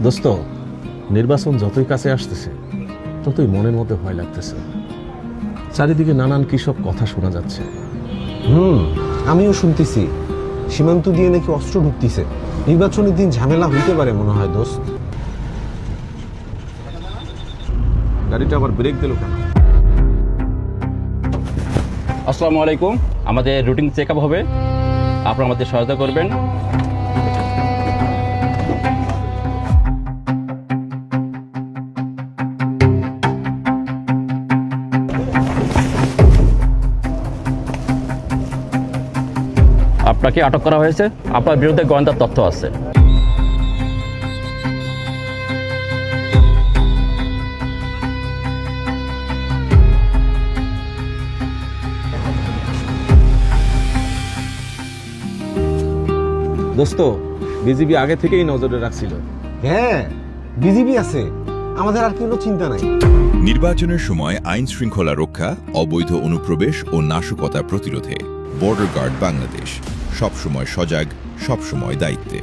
দোস্ত, নির্বাচন যতই কাছে আসতেছে ততই মনের মধ্যে ভয় লাগতেছে। চারিদিকে নানান কি সব কথা শোনা যাচ্ছে। আমিও শুনতেছি সীমান্ত দিয়ে নাকি অস্ত্র ঢুকতেছে। নির্বাচনের দিন ঝামেলা হইতে পারে মনে হয় দোস্ত। গাড়িটা আবার ব্রেক দিল কেন? আসসালামু আলাইকুম, আমাদের রুটিন চেক আপ হবে, আপনারা আমাদের সহায়তা করবেন। আপনাকে আটক করা হয়েছে, আপনার বিরুদ্ধে গোয়েন্দার তথ্য আছে। দোস্ত, বিজিবি আগে থেকেই নজরে রাখছিল। হ্যাঁ, বিজিবি আছে, আমাদের আর কোনো চিন্তা নাই। নির্বাচনের সময় আইন শৃঙ্খলা রক্ষা, অবৈধ অনুপ্রবেশ ও নাশকতা প্রতিরোধে বর্ডার গার্ড বাংলাদেশ সবসময় সজাগ, সবসময় দায়িত্বে।